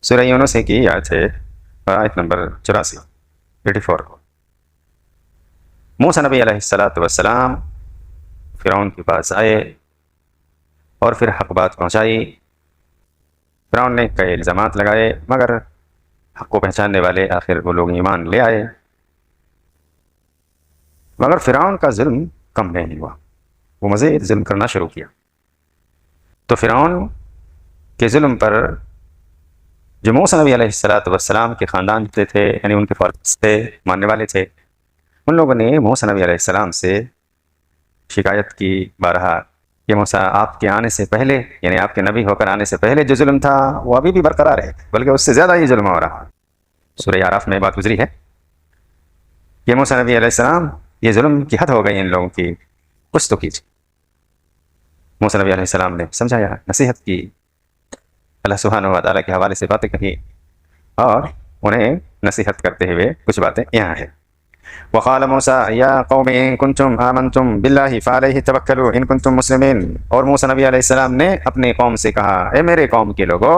سورہ یونس کی آیت ہے آیت نمبر 84 کو۔ موسیٰ نبی علیہ السلام فرعون کے پاس آئے اور پھر حق بات پہنچائی۔ فرعون نے کئی الزامات لگائے مگر حق کو پہچاننے والے آخر وہ لوگ ایمان لے آئے۔ مگر فرعون کا ظلم کم نہیں ہوا، وہ مزید ظلم کرنا شروع کیا۔ تو فرعون کے ظلم پر جو موسیٰ نبی علیہ السلام کے خاندان سے تھے، یعنی ان کے فالوورز تھے، ماننے والے تھے، ان لوگوں نے موسیٰ نبی علیہ السلام سے شکایت کی بارہا کہ موسیٰ آپ کے آنے سے پہلے، یعنی آپ کے نبی ہو کر آنے سے پہلے جو ظلم تھا وہ ابھی بھی برقرار ہے، بلکہ اس سے زیادہ ہی ظلم ہو رہا۔ سورہ اعراف میں بات گزری ہے کہ موسیٰ نبی علیہ السلام یہ ظلم کی حد ہو گئی ان لوگوں کی، کچھ تو کیجیے۔ موسیٰ نبی علیہ السلام نے سمجھایا، نصیحت کی، اللہ سبحانہ و تعالیٰ کے حوالے سے باتیں کہی، اور انہیں نصیحت کرتے ہوئے کچھ باتیں یہاں ہیں۔ وقال موسیٰ یا قوم ان کنتم آمنتم باللہ فعلیہ توکلوا ان کنتم مسلمین۔ اور موسیٰ نبی علیہ السلام نے اپنے قوم سے کہا، اے میرے قوم کے لوگوں،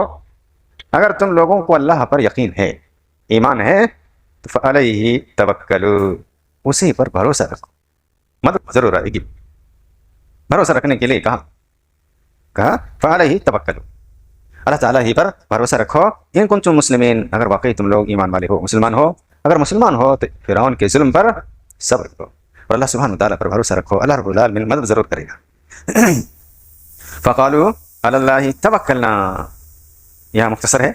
اگر تم لوگوں کو اللہ پر یقین ہے، ایمان ہے، تو فعلیہ توکلوا، اسی پر بھروسہ رکھو، مدد ضرور آئے گی۔ بھروسہ رکھنے کے لیے کہا فعلیہ توکلوا، اللہ تعالیٰ ہی پر بھروسہ رکھو، ان کنتم مسلمین، اگر واقعی تم لوگ ایمان والے ہو، مسلمان ہو۔ اگر مسلمان ہو تو فرعون کے ظلم پر صبر کرو اور اللہ سبحانہ وتعالیٰ پر بھروسہ رکھو، اللہ رب العالمین مدد ضرور کرے گا۔ فقالوا علی اللہ توکلنا، یہاں مختصر ہے،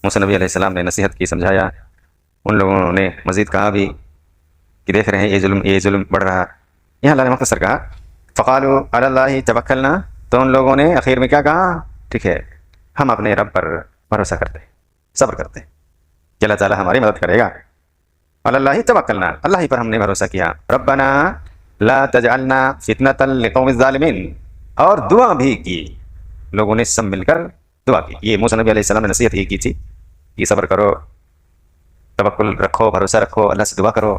موسیٰ نبی علیہ السلام نے نصیحت کی، سمجھایا، ان لوگوں نے مزید کہا بھی کہ دیکھ رہے ہیں یہ ظلم بڑھ رہا، یہاں اللہ نے مختصر کہا فقالوا علی اللہ توکلنا، تو ان لوگوں نے آخر میں کیا کہا، ٹھیک ہے ہم اپنے رب پر بھروسہ کرتے ہیں، صبر کرتے ہیں کہ اللہ تعالیٰ ہماری مدد کرے گا۔ علی اللہ توکلنا، اللہ ہی پر ہم نے بھروسہ کیا۔ ربنا لا تجعلنا فتنة لقوم الظالمین، اور دعا بھی کی، لوگوں نے سب مل کر دعا کی۔ یہ موسیٰ نبی علیہ السلام نے نصیحت ہی کی تھی کہ صبر کرو، توکل رکھو، بھروسہ رکھو، اللہ سے دعا کرو۔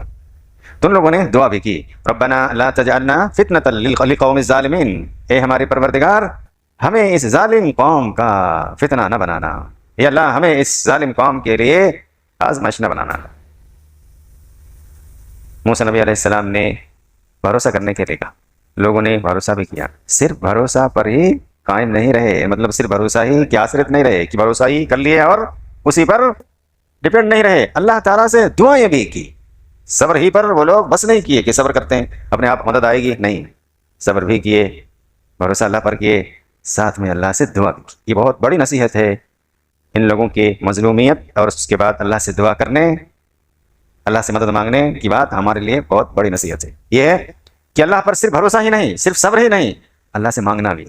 تو ان لوگوں نے دعا بھی کی، ربنا لا تجعلنا فتنة لقوم الظالمین، اے ہمارے پروردگار ہمیں اس ظالم قوم کا فتنہ نہ بنانا، یا اللہ ہمیں اس ظالم قوم کے لیے آزمائش نہ بنانا۔ موسیٰ نبی علیہ السلام نے بھروسہ کرنے کے لیے کہا، لوگوں نے بھروسہ بھی کیا، صرف بھروسہ پر ہی قائم نہیں رہے، مطلب صرف بھروسہ ہی کی آسرت نہیں رہے کہ بھروسہ ہی کر لیے اور اسی پر ڈپینڈ نہیں رہے، اللہ تعالیٰ سے دعائیں بھی کی۔ صبر ہی پر وہ لوگ بس نہیں کیے کہ صبر کرتے ہیں اپنے آپ مدد آئے گی، نہیں، صبر بھی کیے، بھروسہ اللہ پر کیے، ساتھ میں اللہ سے دعا بھی کی۔ یہ بہت بڑی نصیحت ہے ان لوگوں کی مظلومیت، اور اس کے بعد اللہ سے دعا کرنے، اللہ سے مدد مانگنے کی بات ہمارے لیے بہت بڑی نصیحت ہے۔ یہ ہے کہ اللہ پر صرف بھروسہ ہی نہیں، صرف صبر ہی نہیں، اللہ سے مانگنا بھی،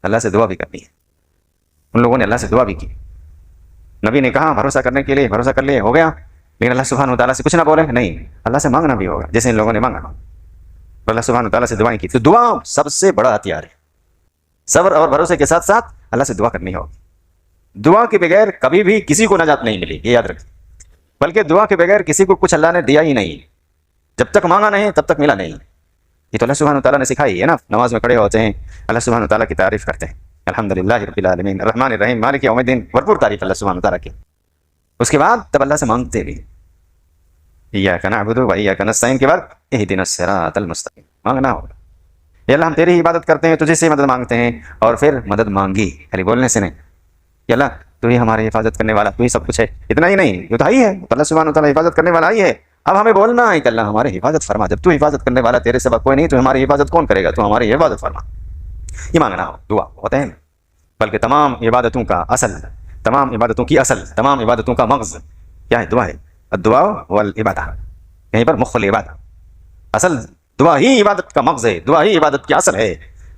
اللہ سے دعا بھی کرنی ہے۔ ان لوگوں نے اللہ سے دعا بھی کی، نبی نے کہا بھروسہ کرنے کے لیے، بھروسہ کر لیے ہو گیا، لیکن اللہ سبحانہ و تعالیٰ سے کچھ نہ بولے، نہیں، اللہ سے مانگنا بھی ہوگا جیسے ان لوگوں نے مانگا، اور اللہ سبحانہ و تعالیٰ سے دعائیں کی۔ تو دعا سب سے بڑا ہتھیار ہے، صبر اور بھروسے کے ساتھ ساتھ اللہ سے دعا کرنی ہوگی۔ دعا کے بغیر کبھی بھی کسی کو نجات نہیں ملی، یہ یاد رکھیں، بلکہ دعا کے بغیر کسی کو کچھ اللہ نے دیا ہی نہیں، جب تک مانگا نہیں تب تک ملا نہیں۔ یہ تو اللہ سبحانہ وتعالیٰ نے سکھائی ہے نا، نماز میں کھڑے ہوتے ہیں اللہ سبحانہ وتعالیٰ کی تعریف کرتے ہیں، الحمدللہ رب العالمین الرحمن الرحیم مالک یوم الدین، بھرپور تعریف اللہ سبحانہ وتعالیٰ کی۔ اس کے بعد تب اللہ سے مانگتے بھی، ایاک نعبد و ایاک نستعین کے بعد اہدنا الصراط المستقیم، مانگنا ہوگا، یا اللہ ہم تیری ہی عبادت کرتے ہیں، تجھے سے مدد مانگتے ہیں، اور پھر مدد مانگی، خالی بولنے سے نہیں، یا اللہ تو ہی ہماری حفاظت کرنے والا، تو ہی سب کچھ ہے، اتنا ہی نہیں، یہ تو ہی ہے، اللہ سبحانہ وتعالیٰ حفاظت کرنے والا ہی ہے، اب ہمیں بولنا ہے کہ اللہ ہماری حفاظت فرما، جب تو حفاظت کرنے والا تیرے سوا کوئی نہیں تو ہماری حفاظت کون کرے گا، تو ہماری حفاظت فرما۔ یہ مانگنا ہو دعا ہوتا ہے، بلکہ تمام عبادتوں کا اصل، تمام عبادتوں کی اصل، تمام عبادتوں کا مغز کیا ہے، دعا ہے، الدعاء والعبادہ، یہیں پر مخ العبادہ، اصل دعا ہی عبادت کا مغز ہے، دعا ہی عبادت کی اصل ہے،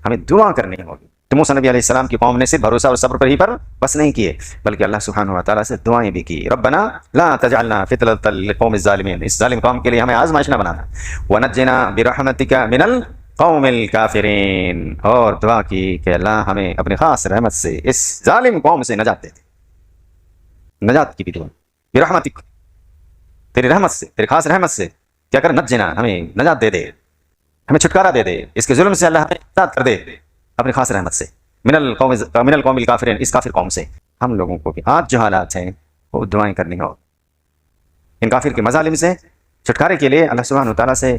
ہمیں دعا کرنی ہوگی۔ تو موسیٰ نبی علیہ السلام کی قوم نے صرف بھروسہ اور صبر پر ہی پر بس نہیں کیے، بلکہ اللہ سبحانہ و تعالیٰ سے دعائیں بھی کی، ربنا لا تجعلنا فتنة للقوم الظالمین، اس ظالم قوم کے لیے ہمیں آزمائش نہ بنانا، ونجنا برحمتک من القوم الکافرین، اور دعا کی کہ اللہ ہمیں اپنی خاص رحمت سے اس ظالم قوم سے نجات دے دے، نجات کی بھی دعا، برحمتک، تیری رحمت سے، تیری خاص رحمت سے کیا کر، نجنا، ہمیں نجات دے دے، ہمیں چھٹکارا دے دے، اس کے ظلم سے اللہ ہمیں آزاد کر دے اپنی خاص رحمت سے، من القوم الکافرین، اس کافر قوم سے۔ ہم لوگوں کو بھی آج جو حالات ہیں وہ دعائیں کرنی ہو. ان کافر کے مظالم سے چھٹکارے کے لیے اللہ سبحانہ وتعالیٰ سے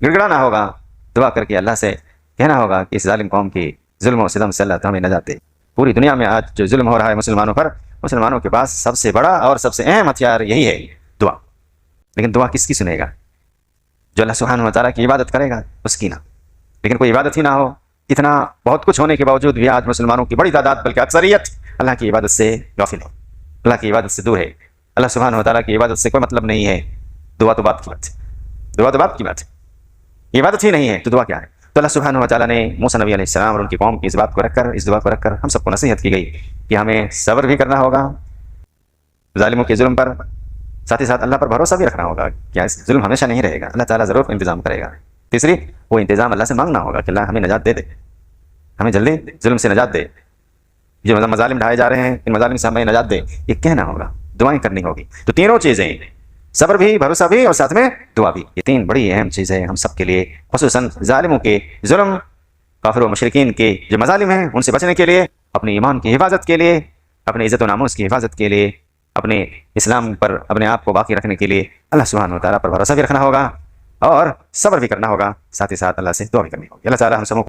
گڑ گڑانا ہوگا, دعا کر کے اللہ سے کہنا ہوگا کہ اس ظالم قوم کی ظلم و ستم سے اللہ تو ہمیں نجات دے. پوری دنیا میں آج جو ظلم ہو رہا ہے مسلمانوں پر, مسلمانوں کے پاس سب سے بڑا اور سب سے اہم ہتھیار یہی ہے, دعا. لیکن دعا کس کی سنے گا؟ جو اللہ سبحانہ وتعالیٰ کی عبادت کرے گا اس کی نا. لیکن کوئی عبادت ہی نہ ہو, اتنا بہت کچھ ہونے کے باوجود بھی آج مسلمانوں کی بڑی تعداد بلکہ اکثریت اللہ کی عبادت سے غافل ہے, اللہ کی عبادت سے دور ہے. اللہ سبحانہ وتعالیٰ کی عبادت سے کوئی مطلب نہیں ہے. دعا تو بات کی بات ہے, دعا تو بات کی بات ہے, عبادت ہی نہیں ہے تو دعا کیا ہے؟ تو اللہ سبحانہ وتعالیٰ نے موسیٰ نبی علیہ السلام اور ان کی قوم کی اس بات کو رکھ کر, اس دعا کو رکھ کر ہم سب کو نصیحت کی گئی کہ ہمیں صبر بھی کرنا ہوگا ظالموں کے ظلم پر, ساتھ ہی ساتھ اللہ پر بھروسہ بھی رکھنا ہوگا کہ ظلم ہمیشہ نہیں رہے گا, اللہ تعالیٰ ضرور انتظام کرے گا. تیسری, وہ انتظام اللہ سے مانگنا ہوگا کہ اللہ ہمیں نجات دے دے, ہمیں جلدی ظلم سے نجات دے, جو مظالم ڈھائے جا رہے ہیں ان مظالم سے ہمیں نجات دے, یہ کہنا ہوگا, دعائیں کرنی ہوگی. تو تینوں چیزیں, صبر بھی, بھروسہ بھی اور ساتھ میں دعا بھی, یہ تین بڑی اہم چیزیں ہم سب کے لیے, خصوصاً ظالموں کے ظلم, کافر و مشرکین کے جو مظالم ہیں ان سے بچنے کے لیے, اپنے ایمان کی حفاظت کے لیے, اپنی عزت و ناموس کی حفاظت کے لیے, اپنے اسلام پر اپنے آپ کو باقی رکھنے کے لیے اللہ سبحانہ وتعالیٰ پر بھروسہ بھی رکھنا ہوگا اور صبر بھی کرنا ہوگا, ساتھ ہی ساتھ اللہ سے دعا بھی کرنی ہوگی. اللہ تعالیٰ ہم سب کو